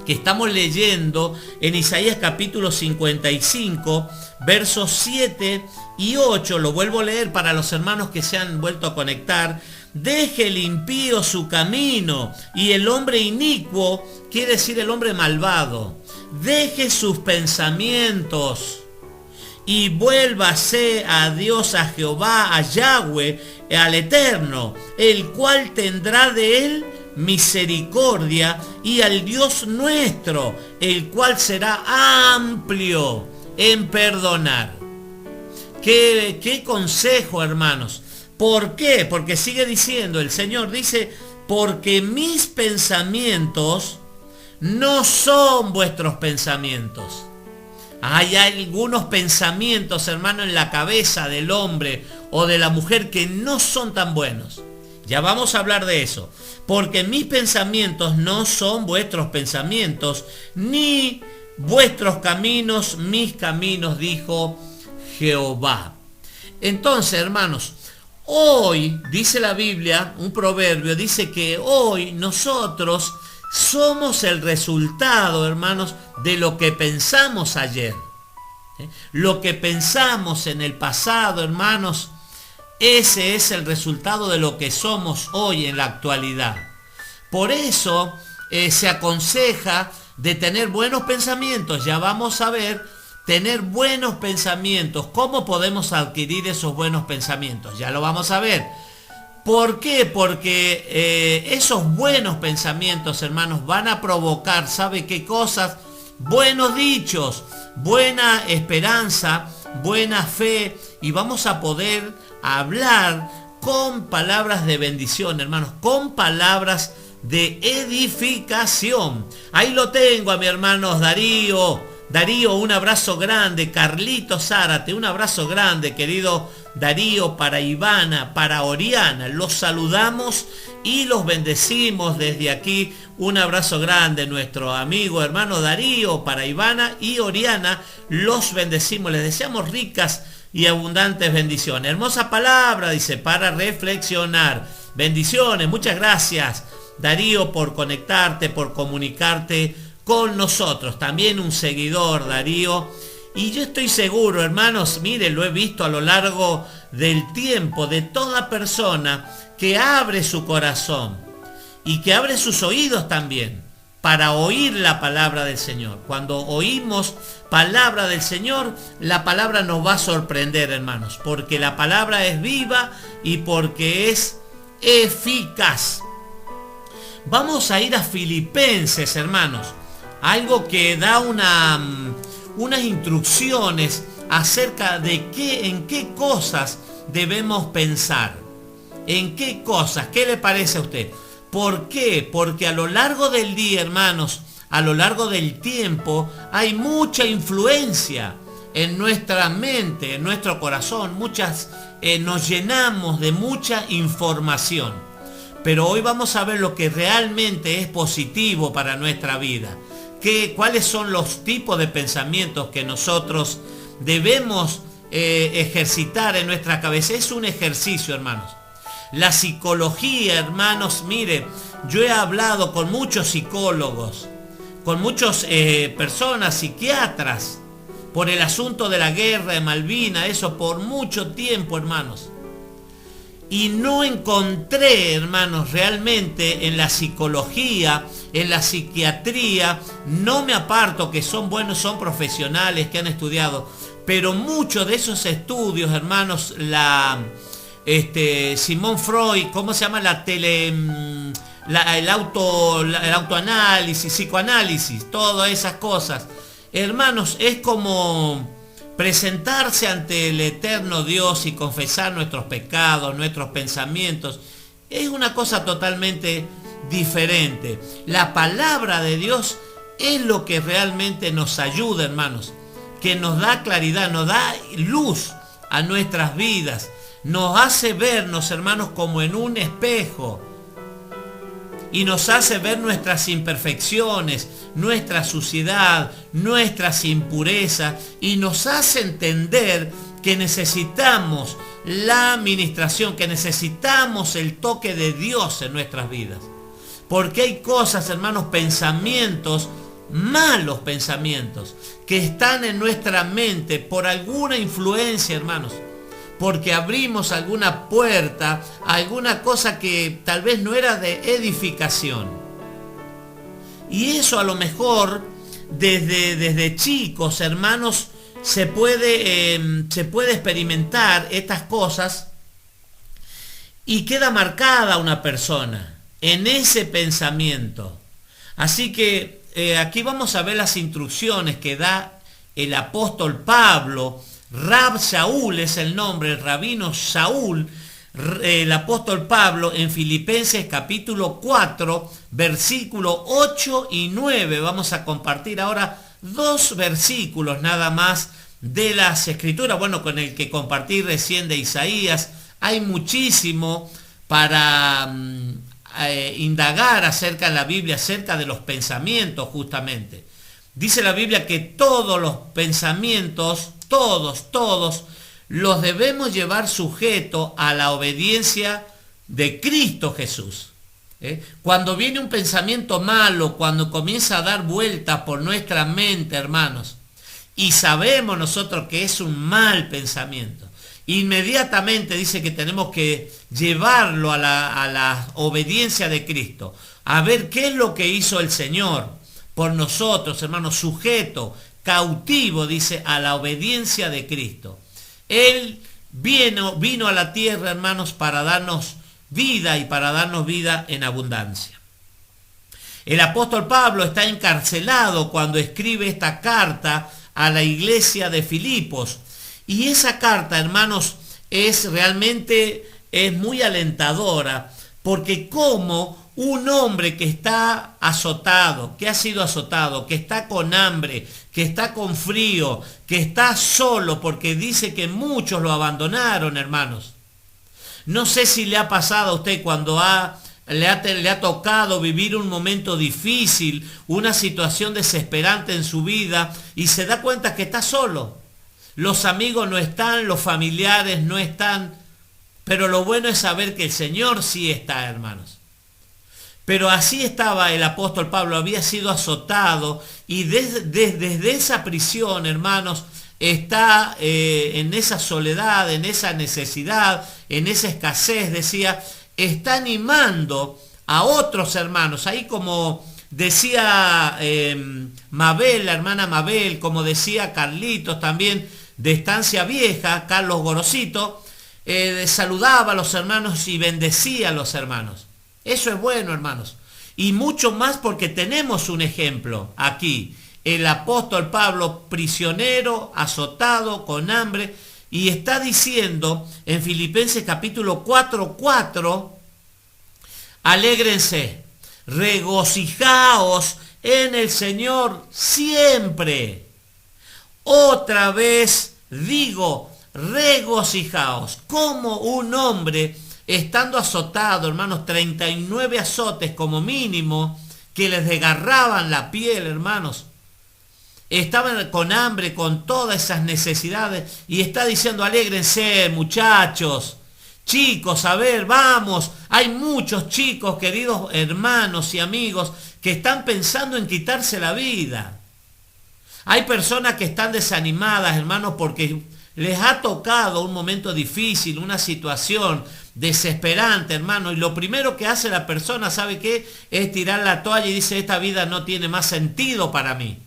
que estamos leyendo en Isaías capítulo 55, versos 7 y 8. Lo vuelvo a leer para los hermanos que se han vuelto a conectar. Deje el impío su camino y el hombre inicuo, quiere decir el hombre malvado, deje sus pensamientos y vuélvase a Dios, a Jehová, a Yahweh, al Eterno, el cual tendrá de él misericordia, y al Dios nuestro, el cual será amplio en perdonar. ¿Qué consejo, hermanos? ¿Por qué? Porque sigue diciendo, el Señor dice, porque mis pensamientos no son vuestros pensamientos. Hay algunos pensamientos, hermano, en la cabeza del hombre o de la mujer que no son tan buenos. Ya vamos a hablar de eso. Porque mis pensamientos no son vuestros pensamientos, ni vuestros caminos, mis caminos, dijo Jehová. Entonces, hermanos, hoy, dice la Biblia, un proverbio, dice que hoy nosotros somos el resultado, hermanos, de lo que pensamos ayer. Lo que pensamos en el pasado, hermanos, ese es el resultado de lo que somos hoy en la actualidad. Por eso se aconseja de tener buenos pensamientos. Ya vamos a ver, tener buenos pensamientos. ¿Cómo podemos adquirir esos buenos pensamientos? Ya lo vamos a ver. ¿Por qué? Porque esos buenos pensamientos, hermanos, van a provocar, ¿sabe qué cosas? Buenos dichos, buena esperanza, buena fe, y vamos a poder hablar con palabras de bendición, hermanos, con palabras de edificación. Ahí lo tengo a mi hermano Darío. Darío, un abrazo grande. Carlito Zárate, un abrazo grande, querido Darío, para Ivana, para Oriana. Los saludamos y los bendecimos desde aquí. Un abrazo grande, nuestro amigo, hermano Darío, para Ivana y Oriana. Los bendecimos, les deseamos ricas y abundantes bendiciones. Hermosa palabra, dice, para reflexionar. Bendiciones, muchas gracias, Darío, por conectarte, por comunicarte con nosotros. También un seguidor, Darío. Y yo estoy seguro, hermanos, mire, lo he visto a lo largo del tiempo, de toda persona que abre su corazón y que abre sus oídos también para oír la palabra del Señor. Cuando oímos palabra del Señor, la palabra nos va a sorprender, hermanos, porque la palabra es viva y porque es eficaz. Vamos a ir a Filipenses, hermanos, algo que da unas instrucciones acerca de en qué cosas debemos pensar. ¿En qué cosas? ¿Qué le parece a usted? ¿Por qué? Porque a lo largo del día, hermanos, a lo largo del tiempo, hay mucha influencia en nuestra mente, en nuestro corazón. Nos llenamos de mucha información. Pero hoy vamos a ver lo que realmente es positivo para nuestra vida. ¿Cuáles son los tipos de pensamientos que nosotros debemos ejercitar en nuestra cabeza? Es un ejercicio, hermanos. La psicología, hermanos, mire, yo he hablado con muchos psicólogos, con muchas personas, psiquiatras, por el asunto de la guerra de Malvinas, eso por mucho tiempo, hermanos. Y no encontré, hermanos, realmente en la psicología, en la psiquiatría, no me aparto que son buenos, son profesionales que han estudiado, pero muchos de esos estudios, hermanos, Simón Freud, ¿cómo se llama? El autoanálisis, psicoanálisis, todas esas cosas, hermanos, es como presentarse ante el eterno Dios y confesar nuestros pecados, nuestros pensamientos. Es una cosa totalmente diferente. La palabra de Dios es lo que realmente nos ayuda, hermanos, que nos da claridad, nos da luz a nuestras vidas, nos hace vernos, hermanos, como en un espejo, y nos hace ver nuestras imperfecciones, nuestra suciedad, nuestras impurezas, y nos hace entender que necesitamos la administración, que necesitamos el toque de Dios en nuestras vidas. Porque hay cosas, hermanos, pensamientos malos pensamientos que están en nuestra mente por alguna influencia, hermanos, porque abrimos alguna puerta, alguna cosa que tal vez no era de edificación. Y eso a lo mejor desde chicos, hermanos, se puede experimentar estas cosas y queda marcada una persona en ese pensamiento. Así que aquí vamos a ver las instrucciones que da el apóstol Pablo. Rab Shaul es el nombre, el rabino Shaul, el apóstol Pablo, en Filipenses capítulo 4, versículo 8 y 9. Vamos a compartir ahora 2 versículos nada más de las Escrituras. Bueno, con el que compartí recién de Isaías, hay muchísimo para indagar acerca de la Biblia, acerca de los pensamientos justamente. Dice la Biblia que todos los pensamientos, todos, los debemos llevar sujeto a la obediencia de Cristo Jesús. Cuando viene un pensamiento malo, cuando comienza a dar vueltas por nuestra mente, hermanos, y sabemos nosotros que es un mal pensamiento, inmediatamente dice que tenemos que llevarlo a la obediencia de Cristo, a ver qué es lo que hizo el Señor por nosotros, hermanos, sujeto, cautivo, dice, a la obediencia de Cristo. Él vino a la tierra, hermanos, para darnos vida y para darnos vida en abundancia. El apóstol Pablo está encarcelado cuando escribe esta carta a la iglesia de Filipos. Y esa carta, hermanos, es muy alentadora, porque como un hombre que está azotado, que ha sido azotado, que está con hambre, que está con frío, que está solo, porque dice que muchos lo abandonaron, hermanos. No sé si le ha pasado a usted cuando le ha tocado vivir un momento difícil, una situación desesperante en su vida, y se da cuenta que está solo. Los amigos no están, los familiares no están, pero lo bueno es saber que el Señor sí está, hermanos. Pero así estaba el apóstol Pablo, había sido azotado, y desde esa prisión, hermanos, está en esa soledad, en esa necesidad, en esa escasez, decía, está animando a otros hermanos, ahí como decía Mabel, la hermana Mabel, como decía Carlitos también, de Estancia Vieja, Carlos Gorosito, saludaba a los hermanos y bendecía a los hermanos. Eso es bueno, hermanos. Y mucho más porque tenemos un ejemplo aquí. El apóstol Pablo, prisionero, azotado, con hambre, y está diciendo en Filipenses capítulo 4:4, alégrense, regocijaos en el Señor siempre. Otra vez digo, regocijaos. Como un hombre, estando azotado, hermanos, 39 azotes como mínimo, que les desgarraban la piel, hermanos, estaban con hambre, con todas esas necesidades, y está diciendo, alégrense, muchachos, chicos, a ver, vamos. Hay muchos chicos, queridos hermanos y amigos, que están pensando en quitarse la vida. Hay personas que están desanimadas, hermanos, porque les ha tocado un momento difícil, una situación desesperante, hermano, y lo primero que hace la persona, ¿sabe qué? Es tirar la toalla y dice, esta vida no tiene más sentido para mí.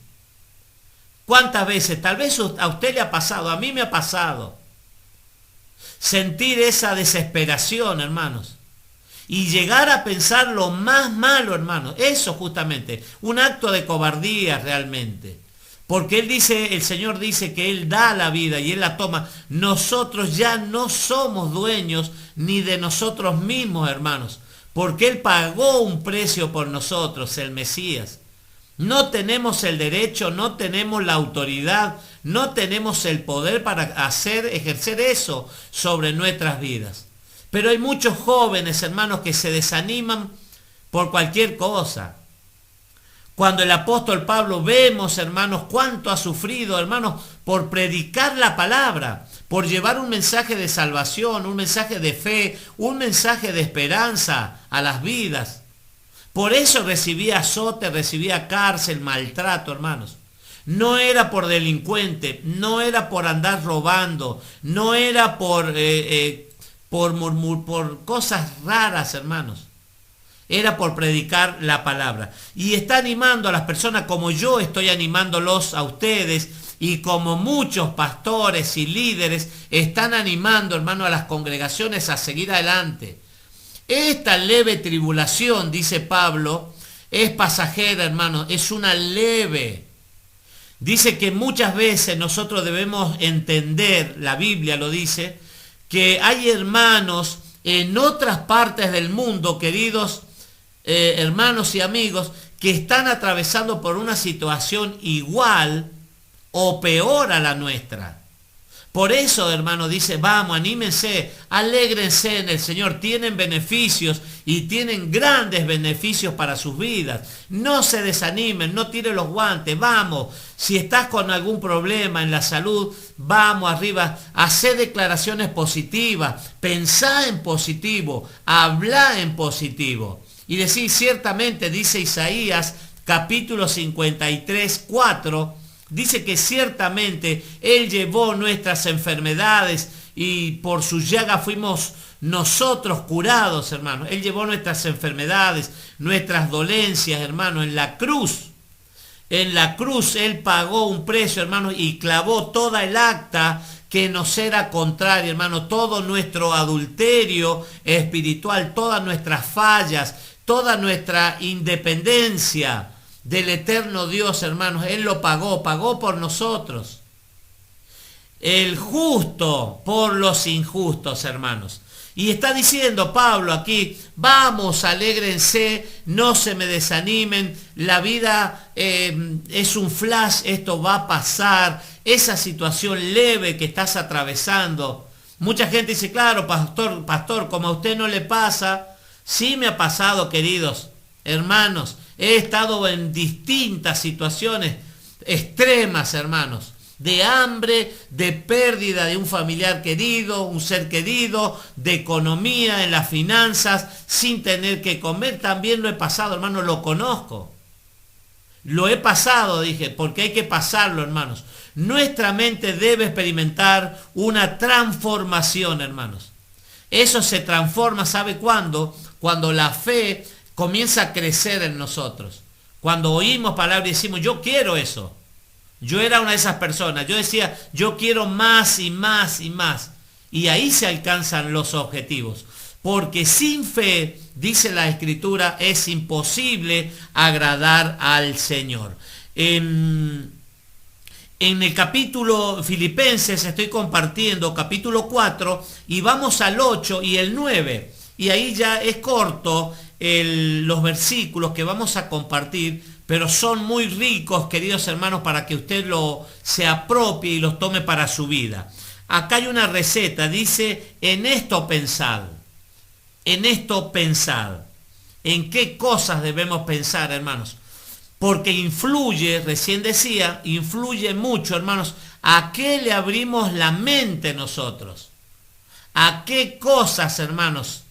¿Cuántas veces? Tal vez a usted le ha pasado, a mí me ha pasado. Sentir esa desesperación, hermanos. Y llegar a pensar lo más malo, hermanos. Eso justamente, un acto de cobardía realmente. Porque el Señor dice que Él da la vida y Él la toma. Nosotros ya no somos dueños ni de nosotros mismos, hermanos. Porque Él pagó un precio por nosotros, el Mesías. No tenemos el derecho, no tenemos la autoridad, no tenemos el poder para ejercer eso sobre nuestras vidas. Pero hay muchos jóvenes, hermanos, que se desaniman por cualquier cosa. Cuando el apóstol Pablo vemos, hermanos, cuánto ha sufrido, hermanos, por predicar la palabra, por llevar un mensaje de salvación, un mensaje de fe, un mensaje de esperanza a las vidas. Por eso recibía azote, recibía cárcel, maltrato, hermanos. No era por delincuente, no era por andar robando, no era por cosas raras, hermanos. Era por predicar la palabra. Y está animando a las personas como yo estoy animándolos a ustedes y como muchos pastores y líderes están animando, hermano, a las congregaciones a seguir adelante. Esta leve tribulación, dice Pablo, es pasajera, hermano, es una leve. Dice que muchas veces nosotros debemos entender, la Biblia lo dice, que hay hermanos en otras partes del mundo, queridos hermanos y amigos, que están atravesando por una situación igual o peor a la nuestra. Por eso, hermano, dice, vamos, anímense, alégrense en el Señor, tienen beneficios y tienen grandes beneficios para sus vidas. No se desanimen, no tiren los guantes, vamos. Si estás con algún problema en la salud, vamos arriba, hacé declaraciones positivas, pensá en positivo, hablá en positivo. Y decir, ciertamente, dice Isaías, capítulo 53, 4, dice que ciertamente Él llevó nuestras enfermedades y por sus llagas fuimos nosotros curados, hermano. Él llevó nuestras enfermedades, nuestras dolencias, hermano, en la cruz. En la cruz Él pagó un precio, hermano, y clavó toda el acta que nos era contraria, hermano. Todo nuestro adulterio espiritual, todas nuestras fallas, toda nuestra independencia del eterno Dios, hermanos, Él lo pagó por nosotros. El justo por los injustos, hermanos. Y está diciendo Pablo aquí, vamos, alégrense, no se me desanimen, la vida es un flash, esto va a pasar, esa situación leve que estás atravesando. Mucha gente dice, claro, pastor, como a usted no le pasa, sí me ha pasado, queridos hermanos. He estado en distintas situaciones extremas, hermanos, de hambre, de pérdida de un familiar querido, un ser querido, de economía, en las finanzas, sin tener que comer. También lo he pasado, hermanos, lo conozco. Lo he pasado, dije, porque hay que pasarlo, hermanos. Nuestra mente debe experimentar una transformación, hermanos. Eso se transforma, ¿sabe cuándo? Cuando la fe comienza a crecer en nosotros. Cuando oímos palabras y decimos, yo quiero eso. Yo era una de esas personas. Yo decía, yo quiero más y más y más. Y ahí se alcanzan los objetivos. Porque sin fe, dice la Escritura, es imposible agradar al Señor. En el capítulo Filipenses estoy compartiendo capítulo 4 y vamos al 8 y el 9. Y ahí ya es corto los versículos que vamos a compartir, pero son muy ricos, queridos hermanos, para que usted se apropie y los tome para su vida. Acá hay una receta, dice, en esto pensad. En esto pensad. ¿En qué cosas debemos pensar, hermanos? Porque influye, recién decía, influye mucho, hermanos, a qué le abrimos la mente nosotros. ¿A qué cosas, hermanos?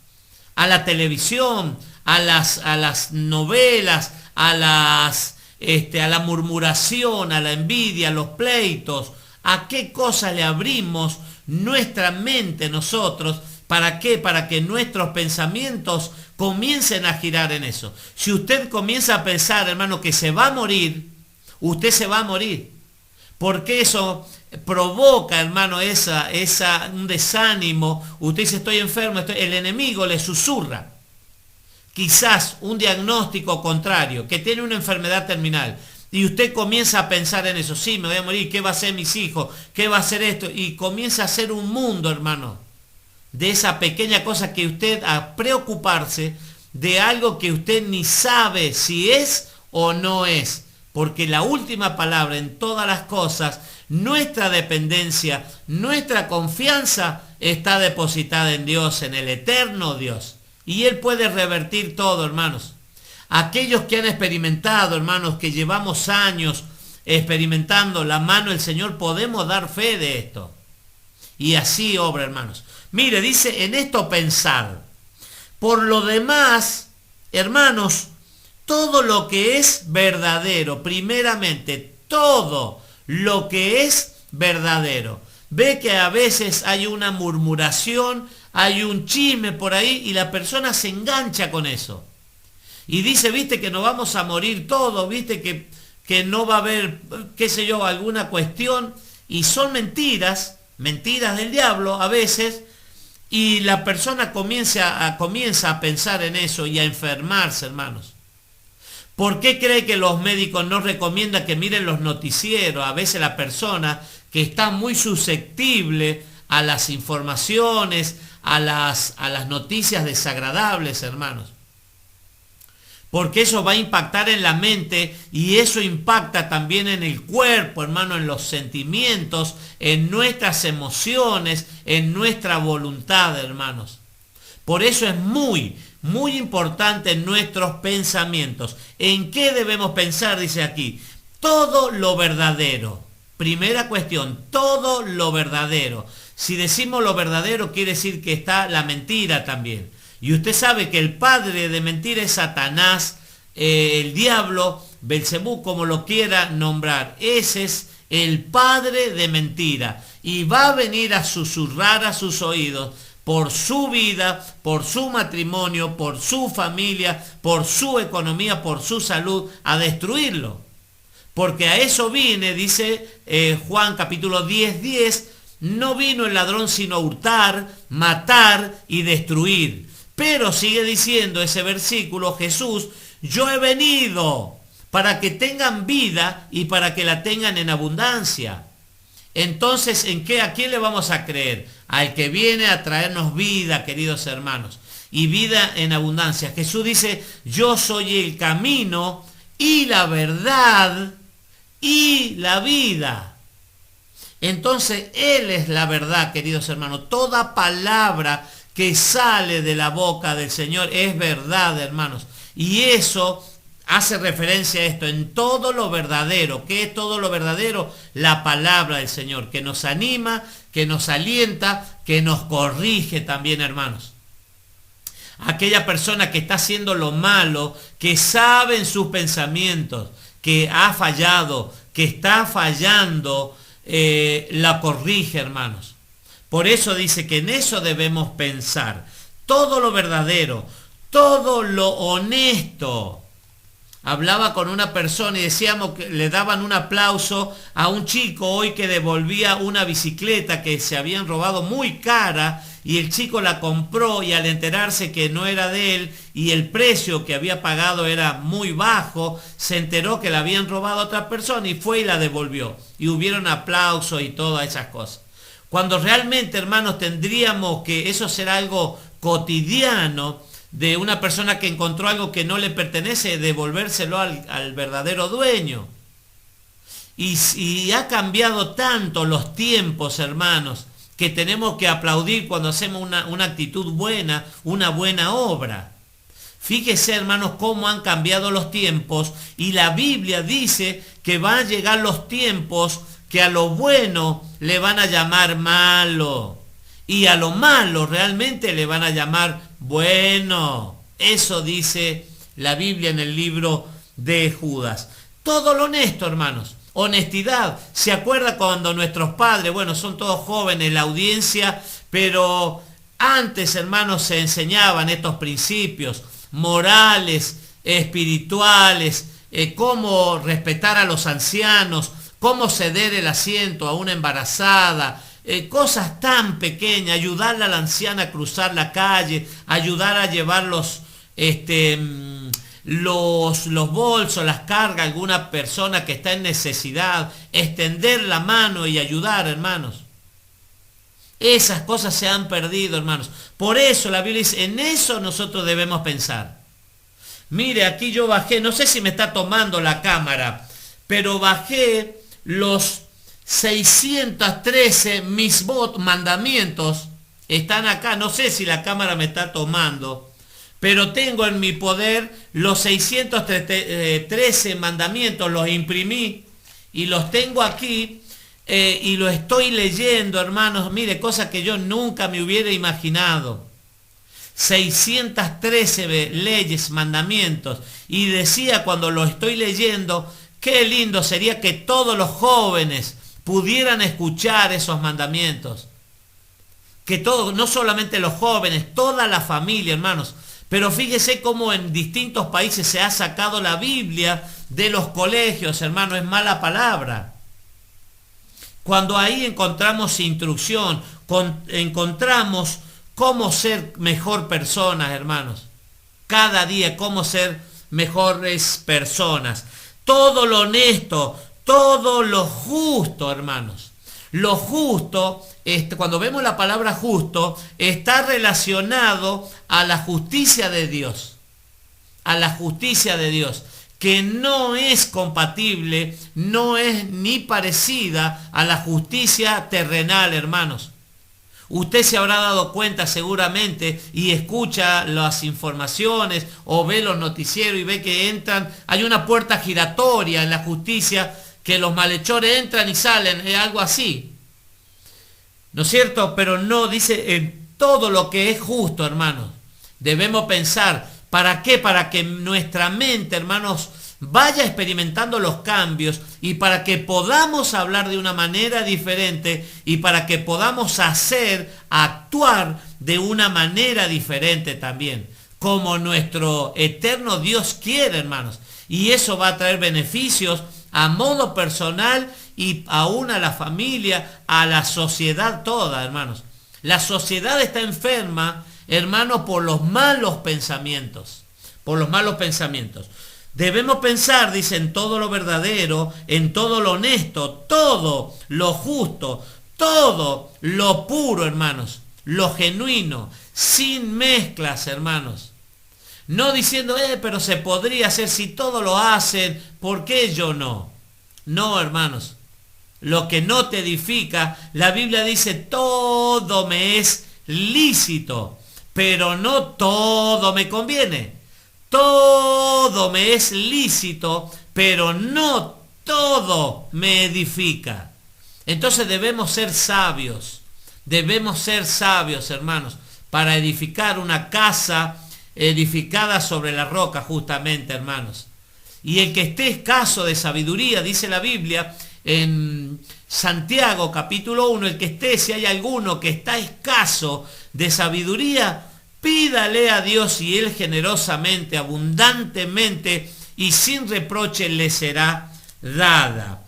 A la televisión, a las novelas, a la murmuración, a la envidia, a los pleitos. ¿A qué cosas le abrimos nuestra mente nosotros? ¿Para qué? Para que nuestros pensamientos comiencen a girar en eso. Si usted comienza a pensar, hermano, que se va a morir, usted se va a morir. Porque eso provoca, hermano, un desánimo. Usted dice, estoy enfermo, el enemigo le susurra. Quizás un diagnóstico contrario, que tiene una enfermedad terminal. Y usted comienza a pensar en eso. Sí, me voy a morir, ¿qué va a hacer mis hijos? ¿Qué va a hacer esto? Y comienza a hacer un mundo, hermano, de esa pequeña cosa que usted a preocuparse de algo que usted ni sabe si es o no es. Porque la última palabra en todas las cosas, nuestra dependencia, nuestra confianza está depositada en Dios, en el eterno Dios. Y Él puede revertir todo, hermanos. Aquellos que han experimentado, hermanos, que llevamos años experimentando la mano del Señor, podemos dar fe de esto. Y así obra, hermanos. Mire, dice, en esto pensad. Por lo demás, hermanos, todo lo que es verdadero, primeramente, todo lo que es verdadero. Ve que a veces hay una murmuración, hay un chisme por ahí y la persona se engancha con eso. Y dice, viste que nos vamos a morir todos, viste que no va a haber, qué sé yo, alguna cuestión. Y son mentiras del diablo a veces. Y la persona comienza a pensar en eso y a enfermarse, hermanos. ¿Por qué cree que los médicos no recomiendan que miren los noticieros? A veces la persona que está muy susceptible a las informaciones, a las noticias desagradables, hermanos. Porque eso va a impactar en la mente y eso impacta también en el cuerpo, hermano, en los sentimientos, en nuestras emociones, en nuestra voluntad, hermanos. Por eso es muy importante nuestros pensamientos. ¿En qué debemos pensar? Dice aquí, todo lo verdadero. Primera cuestión, todo lo verdadero. Si decimos lo verdadero, quiere decir que está la mentira también. Y usted sabe que el padre de mentira es Satanás, el diablo, Belcebú, como lo quiera nombrar. Ese es el padre de mentira. Y va a venir a susurrar a sus oídos por su vida, por su matrimonio, por su familia, por su economía, por su salud, a destruirlo. Porque a eso viene, dice Juan capítulo 10:10, no vino el ladrón sino a hurtar, matar y destruir. Pero sigue diciendo ese versículo Jesús, yo he venido para que tengan vida y para que la tengan en abundancia. Entonces, ¿a quién le vamos a creer? Al que viene a traernos vida, queridos hermanos, y vida en abundancia. Jesús dice, yo soy el camino y la verdad y la vida. Entonces, Él es la verdad, queridos hermanos. Toda palabra que sale de la boca del Señor es verdad, hermanos. Y eso hace referencia a esto, en todo lo verdadero. ¿Qué es todo lo verdadero? La palabra del Señor, que nos anima, que nos alienta, que nos corrige también, hermanos. Aquella persona que está haciendo lo malo, que sabe en sus pensamientos, que ha fallado, que está fallando, la corrige, hermanos. Por eso dice que en eso debemos pensar. Todo lo verdadero, todo lo honesto. Hablaba con una persona y decíamos que le daban un aplauso a un chico hoy que devolvía una bicicleta que se habían robado muy cara y el chico la compró y al enterarse que no era de él y el precio que había pagado era muy bajo, se enteró que la habían robado a otra persona y fue y la devolvió. Y hubieron aplausos y todas esas cosas. Cuando realmente, hermanos, tendríamos que eso será algo cotidiano de una persona que encontró algo que no le pertenece, devolvérselo al verdadero dueño. Y ha cambiado tanto los tiempos, hermanos, que tenemos que aplaudir cuando hacemos una actitud buena, una buena obra. Fíjese, hermanos, cómo han cambiado los tiempos y la Biblia dice que van a llegar los tiempos que a lo bueno le van a llamar malo y a lo malo realmente le van a llamar bueno. Eso dice la Biblia en el libro de Judas. Todo lo honesto, hermanos. Honestidad. ¿Se acuerda cuando nuestros padres, bueno, son todos jóvenes, la audiencia, pero antes, hermanos, se enseñaban estos principios morales, espirituales, cómo respetar a los ancianos, cómo ceder el asiento a una embarazada, cosas tan pequeñas, ayudarle a la anciana a cruzar la calle, ayudar a llevar los bolsos, las cargas a alguna persona que está en necesidad, extender la mano y ayudar, hermanos. Esas cosas se han perdido, hermanos. Por eso la Biblia dice, en eso nosotros debemos pensar. Mire, aquí yo bajé, no sé si me está tomando la cámara, pero bajé los 613 misbot mandamientos. Están acá, no sé si la cámara me está tomando, pero tengo en mi poder los 613 mandamientos, los imprimí y los tengo aquí y lo estoy leyendo, hermanos. Mire, cosas que yo nunca me hubiera imaginado. 613 leyes, mandamientos. Y decía cuando lo estoy leyendo, qué lindo sería que todos los jóvenes pudieran escuchar esos mandamientos. Que todos, no solamente los jóvenes, toda la familia, hermanos. Pero fíjese cómo en distintos países se ha sacado la Biblia de los colegios, hermano, es mala palabra. Cuando ahí encontramos instrucción, encontramos cómo ser mejor personas, hermanos. Cada día cómo ser mejores personas. Todo lo honesto, todo lo justo, hermanos. Lo justo, cuando vemos la palabra justo, está relacionado a la justicia de Dios. A la justicia de Dios, que no es compatible, no es ni parecida a la justicia terrenal, hermanos. Usted se habrá dado cuenta seguramente y escucha las informaciones o ve los noticieros y ve que entran, hay una puerta giratoria en la justicia, que los malhechores entran y salen, es algo así. ¿No es cierto? Pero no dice en todo lo que es justo, hermanos. Debemos pensar, ¿para qué? Para que nuestra mente, hermanos, vaya experimentando los cambios y para que podamos hablar de una manera diferente y para que podamos actuar de una manera diferente también, como nuestro eterno Dios quiere, hermanos. Y eso va a traer beneficios a modo personal y aún a la familia, a la sociedad toda, hermanos. La sociedad está enferma, hermanos, por los malos pensamientos. Por los malos pensamientos. Debemos pensar, dice, en todo lo verdadero, en todo lo honesto, todo lo justo, todo lo puro, hermanos, lo genuino, sin mezclas, hermanos. No diciendo, pero se podría hacer, si todo lo hacen, ¿por qué yo no? No, hermanos. Lo que no te edifica, la Biblia dice, todo me es lícito, pero no todo me conviene. Todo me es lícito, pero no todo me edifica. Entonces debemos ser sabios, hermanos, para edificar una casa edificada sobre la roca, justamente, hermanos. Y el que esté escaso de sabiduría, dice la Biblia en Santiago capítulo 1, el que esté, si hay alguno que está escaso de sabiduría, pídale a Dios y Él generosamente, abundantemente y sin reproche le será dada.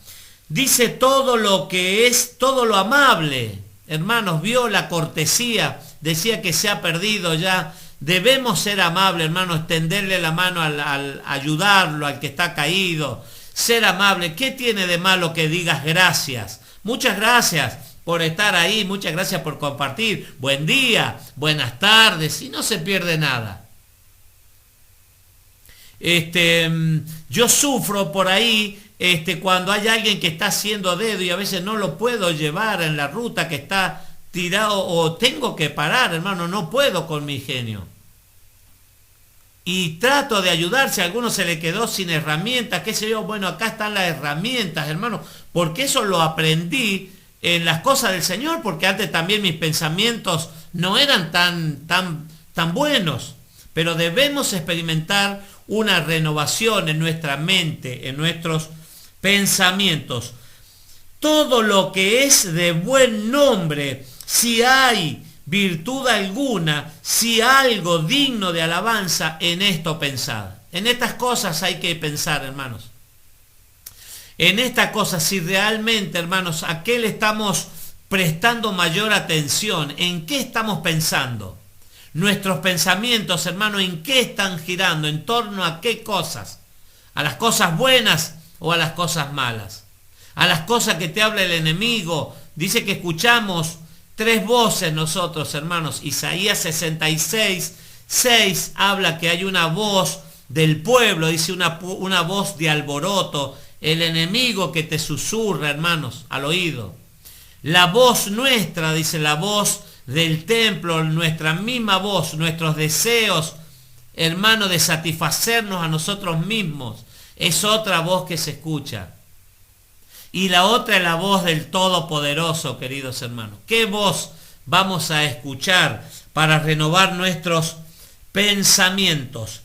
Dice todo lo que es, todo lo amable. Hermanos, vio la cortesía, decía que se ha perdido ya. Debemos ser amables, hermanos, extenderle la mano al ayudarlo, al que está caído. Ser amable. ¿Qué tiene de malo que digas gracias? Muchas gracias por estar ahí, muchas gracias por compartir. Buen día, buenas tardes, y no se pierde nada. Yo sufro por ahí cuando hay alguien que está haciendo dedo y a veces no lo puedo llevar en la ruta que está tirado o tengo que parar, hermano, no puedo con mi genio. Y trato de ayudar, si a alguno se le quedó sin herramientas, qué sé yo, bueno, acá están las herramientas, hermano, porque eso lo aprendí en las cosas del Señor, porque antes también mis pensamientos no eran tan buenos, pero debemos experimentar una renovación en nuestra mente, en nuestros pensamientos. Todo lo que es de buen nombre, si hay virtud alguna, si algo digno de alabanza, en esto pensad. En estas cosas hay que pensar, hermanos. En estas cosas, si realmente, hermanos, ¿a qué le estamos prestando mayor atención? ¿En qué estamos pensando? Nuestros pensamientos, hermanos, ¿en qué están girando? ¿En torno a qué cosas? ¿A las cosas buenas o a las cosas malas? A las cosas que te habla el enemigo. Dice que escuchamos tres voces nosotros, hermanos. Isaías 66:6 habla que hay una voz del pueblo, dice una voz de alboroto, el enemigo que te susurra, hermanos, al oído. La voz nuestra, dice, la voz del templo, nuestra misma voz, nuestros deseos, hermano, de satisfacernos a nosotros mismos, es otra voz que se escucha. Y la otra es la voz del Todopoderoso, queridos hermanos. ¿Qué voz vamos a escuchar? para renovar nuestros pensamientos.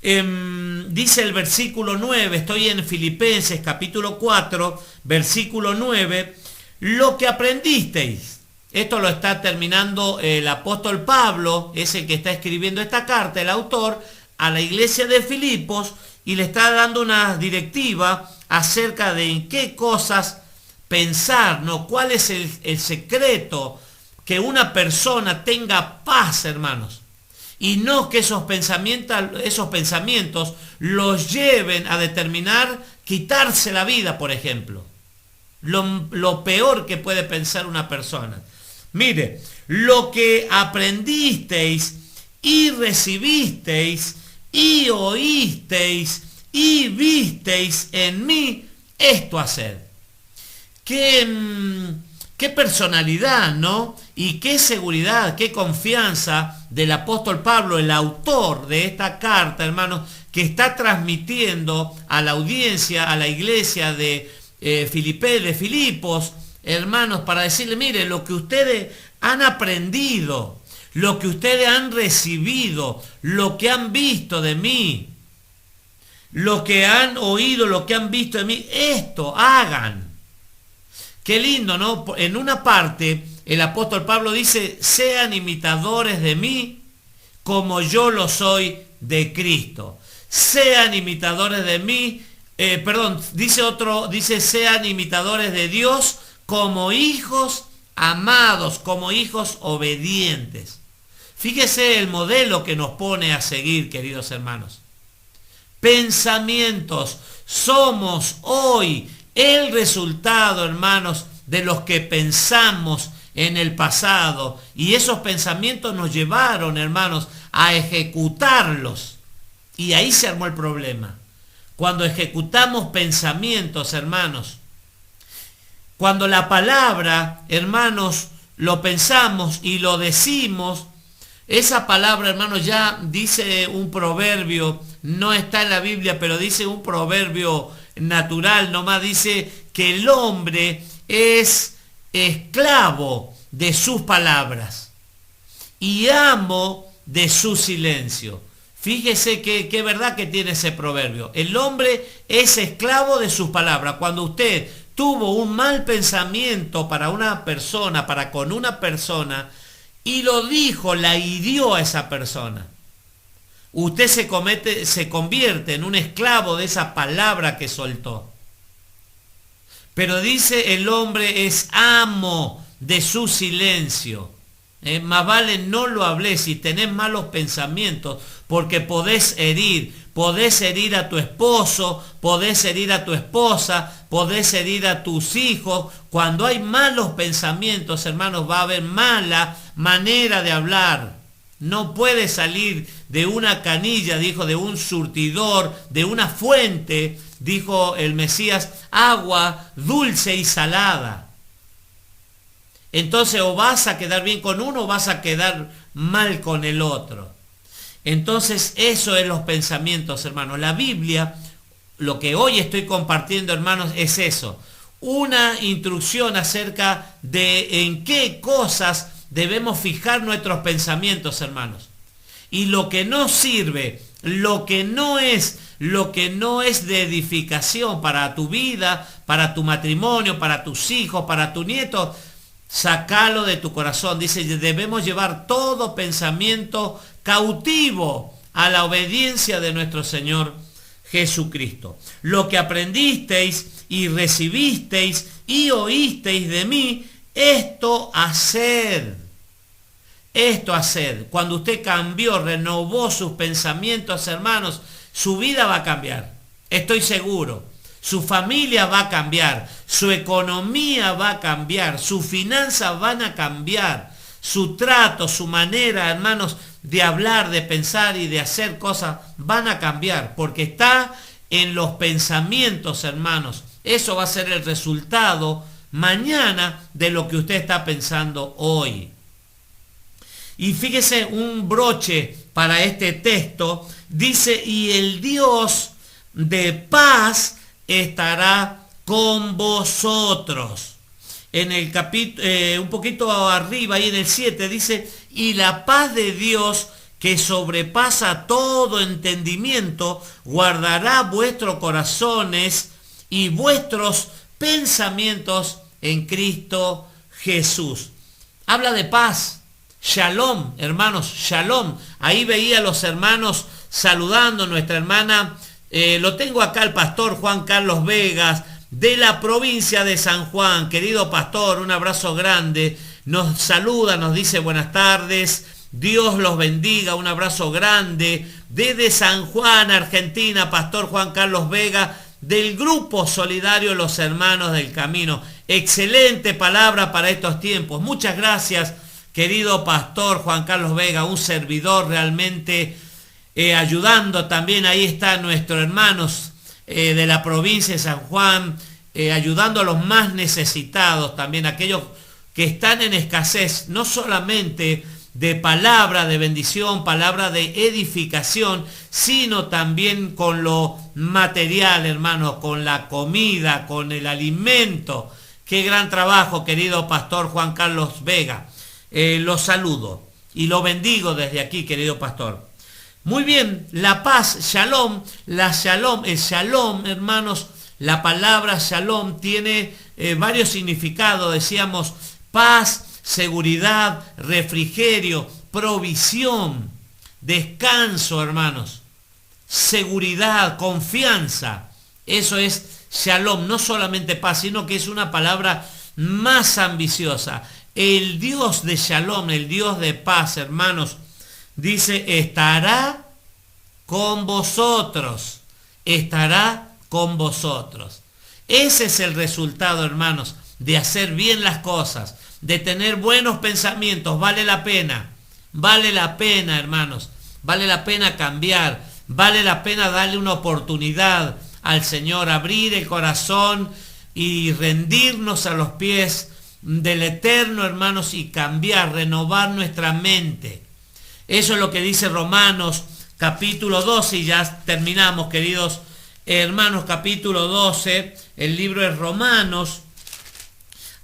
Dice el versículo 9, estoy en Filipenses capítulo 4, versículo 9, lo que aprendisteis. Esto lo está terminando el apóstol Pablo, es el que está escribiendo esta carta, el autor, a la iglesia de Filipos, y le está dando una directiva acerca de en qué cosas pensar, ¿no? ¿Cuál es el secreto? Que una persona tenga paz, hermanos. Y no que esos pensamientos los lleven a determinar quitarse la vida, por ejemplo. Lo peor que puede pensar una persona. Mire, lo que aprendisteis y recibisteis y oísteis y visteis en mí, esto haced. Qué personalidad, ¿no? Y qué seguridad, qué confianza del apóstol Pablo, el autor de esta carta, hermanos, que está transmitiendo a la audiencia, a la iglesia de Filipos, hermanos, para decirle, mire, lo que ustedes han aprendido, lo que ustedes han recibido, lo que han visto de mí, lo que han oído, lo que han visto de mí, esto hagan. Qué lindo, ¿no? En una parte, el apóstol Pablo dice, sean imitadores de mí como yo lo soy de Cristo. Sean imitadores de mí, dice sean imitadores de Dios como hijos amados, como hijos obedientes. Fíjese el modelo que nos pone a seguir, queridos hermanos. Pensamientos. Somos hoy el resultado, hermanos, de los que pensamos en el pasado. Y esos pensamientos nos llevaron, hermanos, a ejecutarlos. Y ahí se armó el problema. Cuando ejecutamos pensamientos, hermanos, cuando la palabra, hermanos, lo pensamos y lo decimos, esa palabra, hermanos, ya dice un proverbio, no está en la Biblia, pero dice un proverbio natural, nomás dice que el hombre es esclavo de sus palabras y amo de su silencio. Fíjese qué verdad que tiene ese proverbio. El hombre es esclavo de sus palabras. Cuando usted tuvo un mal pensamiento para una persona, para con una persona, y lo dijo, la hirió a esa persona, usted se convierte en un esclavo de esa palabra que soltó. Pero dice el hombre es amo de su silencio. Más vale no lo hables si tenés malos pensamientos, porque podés herir a tu esposo, podés herir a tu esposa, podés herir a tus hijos. Cuando hay malos pensamientos, hermanos, va a haber mala manera de hablar. No puede salir de una canilla, dijo, de un surtidor, de una fuente, dijo el Mesías, agua dulce y salada. Entonces o vas a quedar bien con uno o vas a quedar mal con el otro. Entonces eso es los pensamientos, hermanos. La Biblia, lo que hoy estoy compartiendo, hermanos, es eso. Una instrucción acerca de en qué cosas debemos fijar nuestros pensamientos, hermanos. Y lo que no sirve, lo que no es de edificación para tu vida, para tu matrimonio, para tus hijos, para tu nieto, sácalo de tu corazón. Dice, debemos llevar todo pensamiento cautivo a la obediencia de nuestro Señor Jesucristo. Lo que aprendisteis y recibisteis y oísteis de mí, esto haced. Esto haced. Cuando usted cambió, renovó sus pensamientos, hermanos, su vida va a cambiar. Estoy seguro. Su familia va a cambiar, su economía va a cambiar, sus finanzas van a cambiar, su trato, su manera, hermanos, de hablar, de pensar y de hacer cosas van a cambiar, porque está en los pensamientos, hermanos. Eso va a ser el resultado mañana de lo que usted está pensando hoy. Y fíjese un broche para este texto, dice, y el Dios de paz estará con vosotros. en el capítulo, un poquito arriba, ahí en el 7, dice, y la paz de Dios, que sobrepasa todo entendimiento, guardará vuestros corazones y vuestros pensamientos en Cristo Jesús. Habla de paz. Shalom, hermanos, shalom. Ahí veía a los hermanos saludando, nuestra hermana, lo tengo acá, el pastor Juan Carlos Vegas, de la provincia de San Juan. Querido pastor, un abrazo grande. Nos saluda, nos dice buenas tardes. Dios los bendiga, un abrazo grande. Desde San Juan, Argentina, pastor Juan Carlos Vega, del grupo solidario Los Hermanos del Camino. Excelente palabra para estos tiempos. Muchas gracias, querido pastor Juan Carlos Vega, un servidor realmente ayudando. También ahí están nuestros hermanos de la provincia de San Juan, ayudando a los más necesitados, también aquellos que están en escasez, no solamente de palabra de bendición, palabra de edificación, sino también con lo material, hermanos, con la comida, con el alimento. Qué gran trabajo, querido pastor Juan Carlos Vega. Lo saludo y lo bendigo desde aquí, querido pastor. Muy bien, la paz, shalom, el shalom, hermanos, la palabra shalom tiene varios significados, decíamos, paz, seguridad, refrigerio, provisión, descanso, hermanos, seguridad, confianza. Eso es shalom, no solamente paz, sino que es una palabra más ambiciosa. El Dios de shalom, el Dios de paz, hermanos, dice, estará con vosotros, estará con vosotros. Ese es el resultado, hermanos, de hacer bien las cosas, de tener buenos pensamientos. Vale la pena, hermanos, vale la pena cambiar, vale la pena darle una oportunidad al Señor, abrir el corazón y rendirnos a los pies del Eterno, hermanos, y cambiar, renovar nuestra mente. Eso es lo que dice Romanos capítulo 12, y ya terminamos, queridos hermanos. Capítulo 12, el libro de Romanos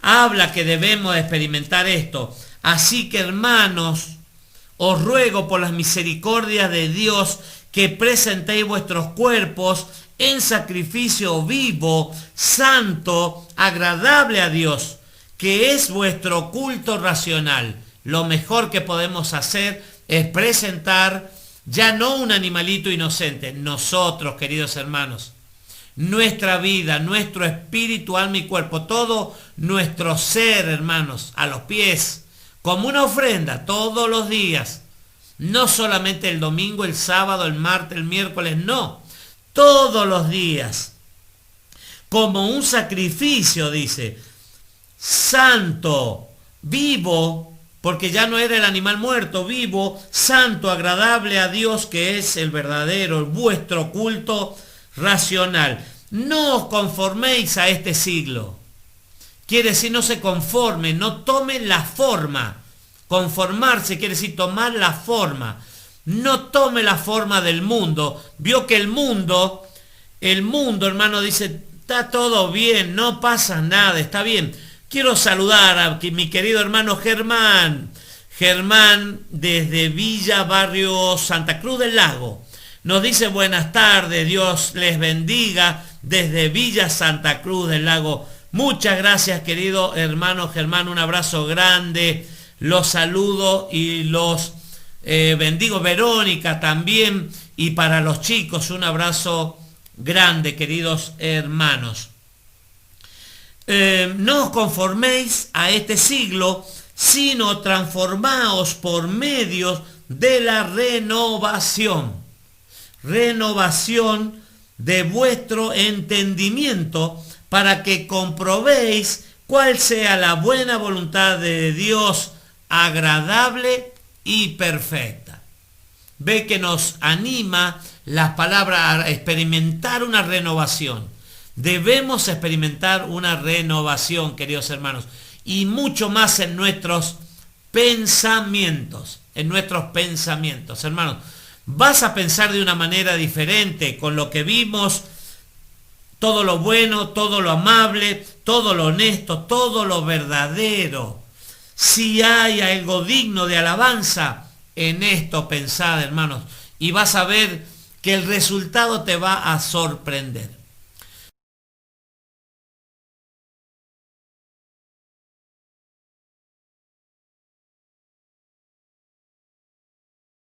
habla que debemos experimentar esto. Así que, hermanos, os ruego por las misericordias de Dios que presentéis vuestros cuerpos en sacrificio vivo, santo, agradable a Dios, que es vuestro culto racional. Lo mejor que podemos hacer es presentar ya no un animalito inocente, nosotros, queridos hermanos, nuestra vida, nuestro espíritu, alma y cuerpo, todo nuestro ser, hermanos, a los pies, como una ofrenda todos los días, no solamente el domingo, el sábado, el martes, el miércoles, no, todos los días, como un sacrificio, dice, santo, vivo, porque ya no era el animal muerto, vivo, santo, agradable a Dios, que es el verdadero, vuestro culto racional. No os conforméis a este siglo. Quiere decir, no se conformen, no tomen la forma. Conformarse quiere decir tomar la forma. No tome la forma del mundo. Vio que el mundo, hermano, dice, está todo bien, no pasa nada, está bien. Quiero saludar a mi querido hermano Germán. Germán desde Villa, barrio Santa Cruz del Lago. Nos dice buenas tardes, Dios les bendiga desde Villa Santa Cruz del Lago. Muchas gracias, querido hermano Germán, un abrazo grande. Los saludo y los bendigo. Verónica también. Y para los chicos, un abrazo grande, queridos hermanos. No os conforméis a este siglo, sino transformaos por medios de la renovación de vuestro entendimiento, para que comprobéis cuál sea la buena voluntad de Dios, agradable y perfecta. Ve que nos anima las palabras a experimentar una renovación. Debemos experimentar una renovación, queridos hermanos, y mucho más en nuestros pensamientos, hermanos. Vas a pensar de una manera diferente con lo que vimos todo lo bueno, todo lo amable, todo lo honesto, todo lo verdadero. Si hay algo digno de alabanza, en esto pensad, hermanos, y vas a ver que el resultado te va a sorprender.